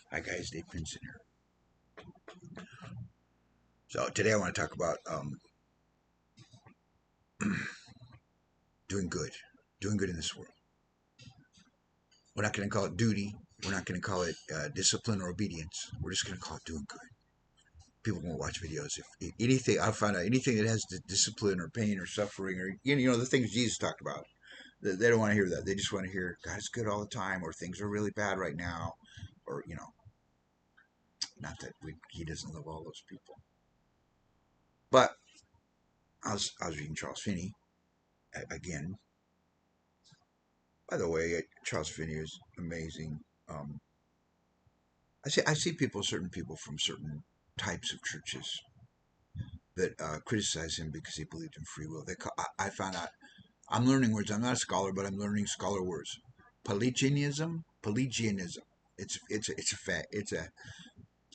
Hi guys, Dave Pinson here. So today I want to talk about doing good, doing good in this world. We're not going to call it duty. We're not going to call it discipline or obedience. We're just going to call it doing good. People won't watch videos if anything. I find out anything that has discipline or pain or suffering or the things Jesus talked about. They don't want to hear that. They just want to hear God's good all the time, or things are really bad right now, or not that He doesn't love all those people. But I was reading Charles Finney again. By the way, Charles Finney is amazing. Um, I see certain people from certain types of churches that criticize him because he believed in free will. I found out. I'm learning words. I'm not a scholar, but I'm learning scholar words. Pelagianism. It's a fact.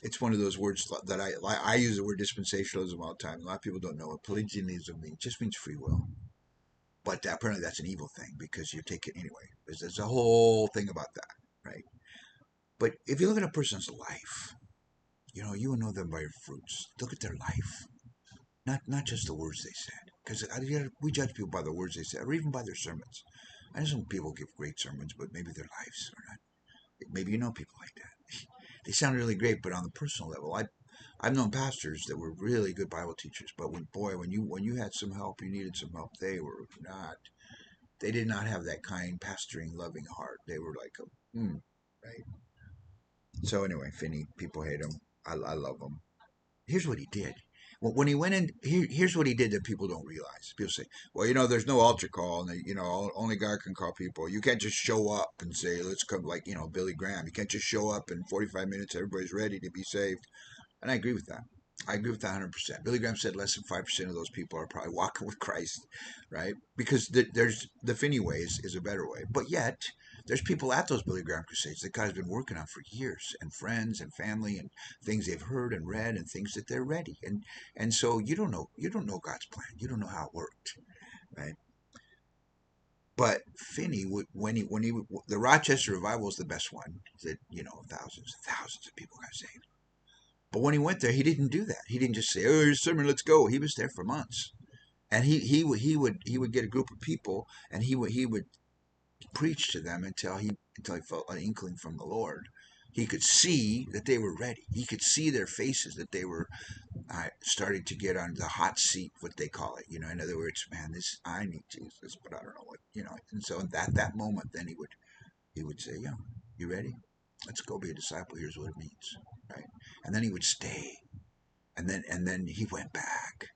It's one of those words that I use the word dispensationalism all the time. A lot of people don't know what Pelagianism means. It just means free will. But apparently that's an evil thing because you take it anyway. There's a whole thing about that, right? But if you look at a person's life, you will know them by their fruits. Look at their life, not just the words they said. Because we judge people by the words they said, or even by their sermons. I know some people give great sermons, but maybe their lives are not. Maybe you know people like that. They sound really great, but on the personal level, I've known pastors that were really good Bible teachers, but when you had some help, you needed some help, they were not. They did not have that kind, pastoring, loving heart. They were like right. So anyway, Finney, people hate him. I love him. Here's what he did. Well, when he went in, here's what he did that people don't realize. People say, well, there's no altar call, and only God can call people. You can't just show up and say, let's come, like Billy Graham. You can't just show up in 45 minutes, everybody's ready to be saved. And I agree with that. I agree with that 100%. Billy Graham said less than 5% of those people are probably walking with Christ, right? Because there's the Finney way is a better way. But yet, there's people at those Billy Graham crusades that God has been working on for years, and friends and family and things they've heard and read and things that they're ready. And so you don't know God's plan. You don't know how it worked, right? But Finney, when he the Rochester revival is the best one. That thousands and thousands of people got saved. But when he went there, he didn't do that. He didn't just say, "Oh, here's a sermon, let's go." He was there for months, and he would get a group of people, and he would preach to them until he felt an inkling from the Lord. He could see that they were ready. He could see their faces that they were starting to get on the hot seat, what they call it. In other words, man, this I need Jesus, but I don't know what. And so at that moment, then he would say, "Yeah, you ready? Let's go be a disciple. Here's what it means." Right? And then he would stay, and then he went back.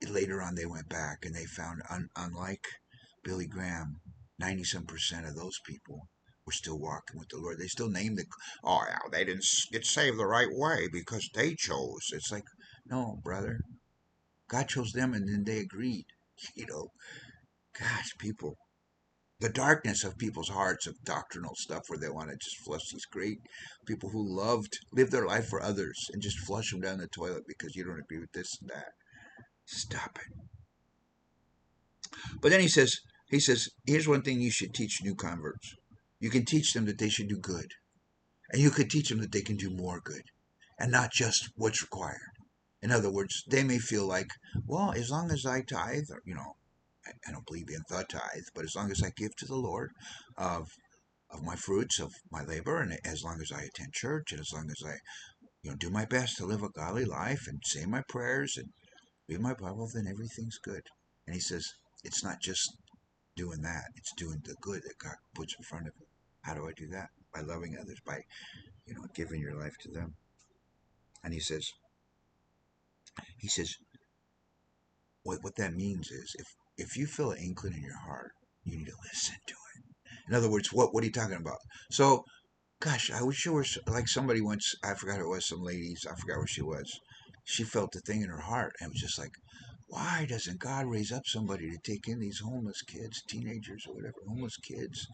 Later on, they went back and they found, unlike Billy Graham, 90-some% of those people were still walking with the Lord. They still named the, oh, yeah, they didn't get saved the right way because they chose. It's like, no, brother, God chose them and then they agreed. You know, Gosh, people, the darkness of people's hearts of doctrinal stuff where they want to just flush these great people who live their life for others and just flush them down the toilet because you don't agree with this and that. Stop it. But then he says, here's one thing you should teach new converts. You can teach them that they should do good, and you could teach them that they can do more good, and not just what's required. In other words, they may feel like, well, as long as I tithe, or, I don't believe in the tithe, but as long as I give to the Lord of my fruits of my labor, and as long as I attend church, and as long as I do my best to live a godly life and say my prayers and read my Bible, then everything's good. And he says, it's not just doing that. It's doing the good that God puts in front of you. How do I do that? By loving others, by giving your life to them. And he says, what that means is if you feel an inkling in your heart, you need to listen to it. In other words, what are you talking about? So, gosh, I wish there was like somebody once. I forgot who it was. Some ladies. I forgot where she was. She felt the thing in her heart, and it was just like, why doesn't God raise up somebody to take in these homeless kids, teenagers, or whatever, homeless kids?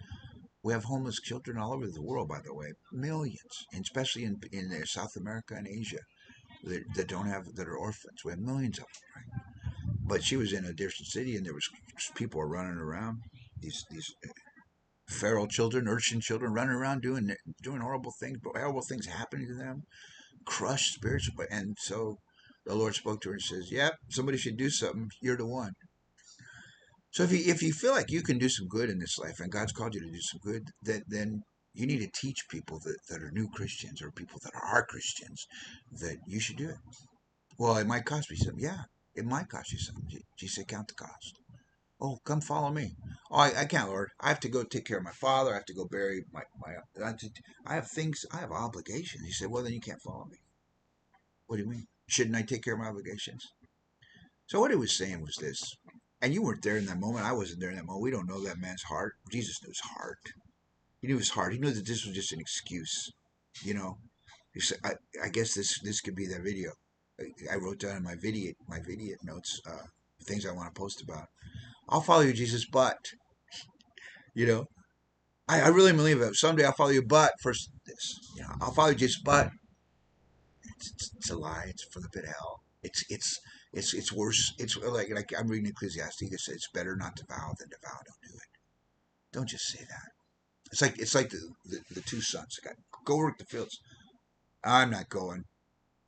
We have homeless children all over the world, by the way, millions, and especially in South America and Asia that don't have that are orphans. We have millions of them, right? But she was in a different city, and there was people running around. These feral children, urchin children running around doing horrible things happening to them, crushed spirits. And so the Lord spoke to her and says, "Yep, somebody should do something. You're the one." So if you feel like you can do some good in this life and God's called you to do some good, then you need to teach people that are new Christians or people that are Christians that you should do it. Well, it might cost me something. Yeah, it might cost you something. Jesus said, count the cost. Oh, come follow me. Oh, I can't, Lord. I have to go take care of my father. I have to go bury I have things, I have obligations. He said, well, then you can't follow me. What do you mean? Shouldn't I take care of my obligations? So what he was saying was this, and you weren't there in that moment. I wasn't there in that moment. We don't know that man's heart. Jesus knew his heart. He knew his heart. He knew that this was just an excuse. You know, he said, I guess this could be that video. I wrote down in my video notes things I want to post about. I'll follow you, Jesus, but you know, I really believe that someday I'll follow you, but first this, I'll follow you, Jesus, but it's a lie. It's for the pit of hell. It's worse. It's like I'm reading Ecclesiastes. It says it's better not to vow than to vow. Don't do it. Don't just say that. It's like the two sons. Go work the fields. I'm not going.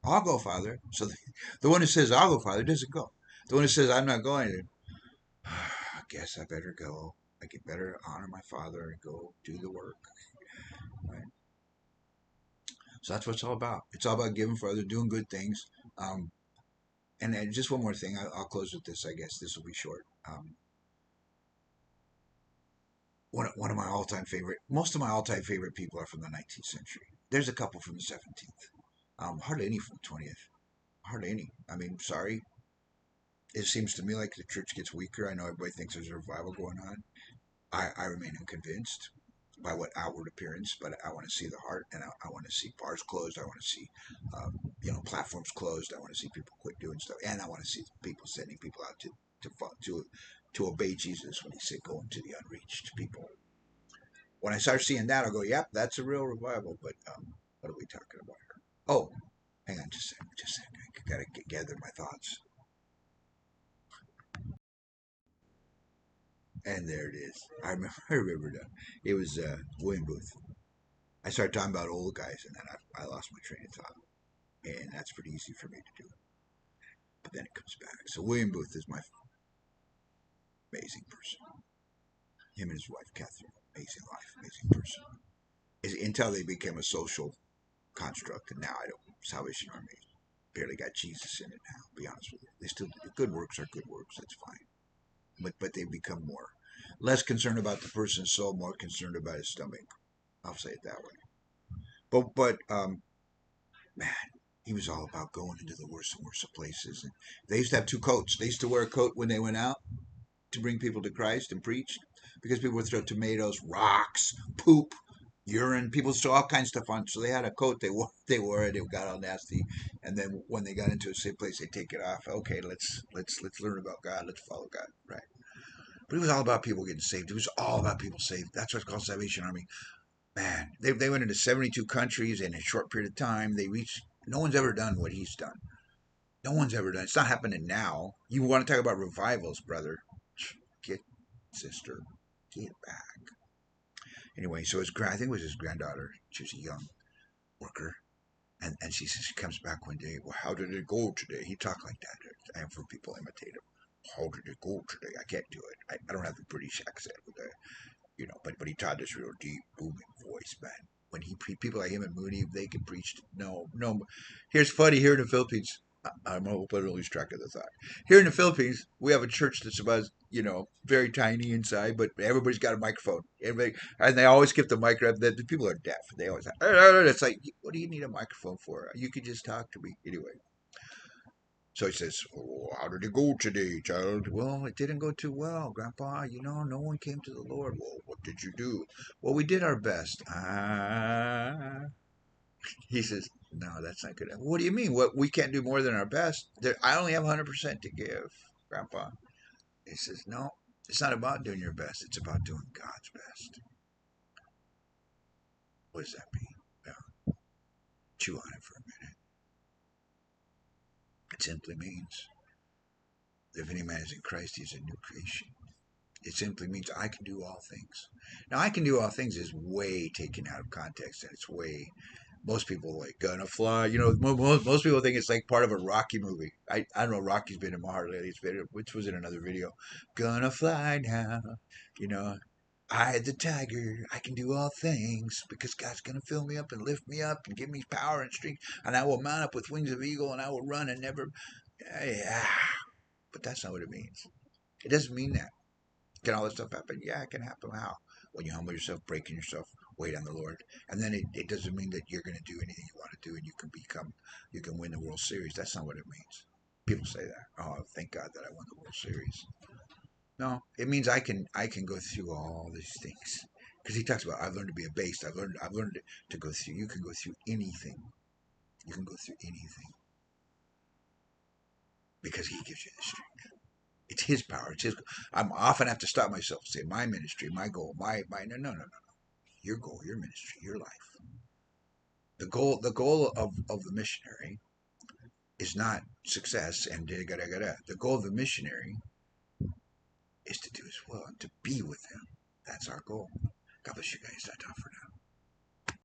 I'll go, Father. So the one who says I'll go, Father, doesn't go. The one who says I'm not going, I guess I better go. I could better honor my father and go do the work. Right. So that's what it's all about. It's all about giving for others, doing good things. Um, and just one more thing. I'll close with this. I guess this will be short. One of my all-time favorite, most of my all-time favorite people are from the 19th century. There's a couple from the 17th. Hardly any from the 20th. Hardly any. I mean, sorry. It seems to me like the church gets weaker. I know everybody thinks there's a revival going on. I remain unconvinced by what outward appearance, but I want to see the heart, and I want to see bars closed. I want to see, platforms closed. I want to see people quit doing stuff, and I want to see people sending people out to obey Jesus when He said, "Go into the unreached people." When I start seeing that, I'll go, "Yep, that's a real revival." But what are we talking about here? Oh, hang on, just a second, just a second. I gotta gather my thoughts. And there it is. I remember, I remember that. It was William Booth. I started talking about old guys, and then I lost my train of thought. And that's pretty easy for me to do. But then it comes back. So William Booth is my amazing person. Him and his wife, Catherine. Amazing life, amazing person. Until they became a social construct, and now I don't. Salvation Army barely got Jesus in it now. To be honest with you, they still good works are good works. That's fine, but they've become more less concerned about the person's soul, more concerned about his stomach. I'll say it that way. But man, he was all about going into the worst and worst of places. And they used to have two coats. They used to wear a coat when they went out to bring people to Christ and preach, because people would throw tomatoes, rocks, poop, urine. People throw all kinds of stuff on. So they had a coat they wore. They wore it. It got all nasty. And then when they got into a safe place, they take it off. Okay, let's learn about God. Let's follow God. Right. But it was all about people getting saved. It was all about people saved. That's what's called Salvation Army. Man, they went into 72 countries in a short period of time. They reached. No one's ever done what he's done. No one's ever done. It's not happening now. You want to talk about revivals, brother? Get sister, get back. Anyway, so I think it was his granddaughter. She was a young worker, and she comes back one day. Well, how did it go today? He talked like that. I have heard people imitate him. How did it go today? I can't do it. I don't have the British accent with the, but he taught this real deep, booming voice, man. When people like him and Moody, they can preach. No, no. Here's funny here in the Philippines. I'm hoping I don't lose track of the thought. Here in the Philippines, we have a church that's about, very tiny inside, but everybody's got a microphone. Everybody, and they always keep the microphone. The people are deaf. They always have, it's like, what do you need a microphone for? You could just talk to me. Anyway, so he says, oh, how did it go today, child? Well, it didn't go too well, Grandpa. No one came to the Lord. Well, what did you do? Well, we did our best. He says, no, that's not good. What do you mean? What, we can't do more than our best? I only have 100% to give, Grandpa. He says, no, it's not about doing your best. It's about doing God's best. What does that mean? Well, chew on it for a minute. It simply means, if any man is in Christ, he's a new creation. It simply means I can do all things. Now, I can do all things is way taken out of context, and it's way. Most people like gonna fly. You know, most people think it's like part of a Rocky movie. I don't know. Rocky's been in my heart lately. It's been, which was in another video. Gonna fly now. You know, I, the tiger, I can do all things because God's going to fill me up and lift me up and give me power and strength. And I will mount up with wings of eagle and I will run and never. Yeah. But that's not what it means. It doesn't mean that. Can all this stuff happen? Yeah, it can happen. How? When you humble yourself, breaking yourself, wait on the Lord. And then it doesn't mean that you're going to do anything you want to do and you can win the World Series. That's not what it means. People say that. Oh, thank God that I won the World Series. No, it means I can go through all these things because he talks about I've learned to be a base. I've learned to go through. You can go through anything. You can go through anything because he gives you the strength. It's his power. It's his. I'm often have to stop myself. Say my ministry, my goal, my no. Your goal, your ministry, your life. The goal of the missionary is not success and da da da da. The goal of the missionary is to do his will and to be with him. That's our goal. God bless you guys. That's all for now.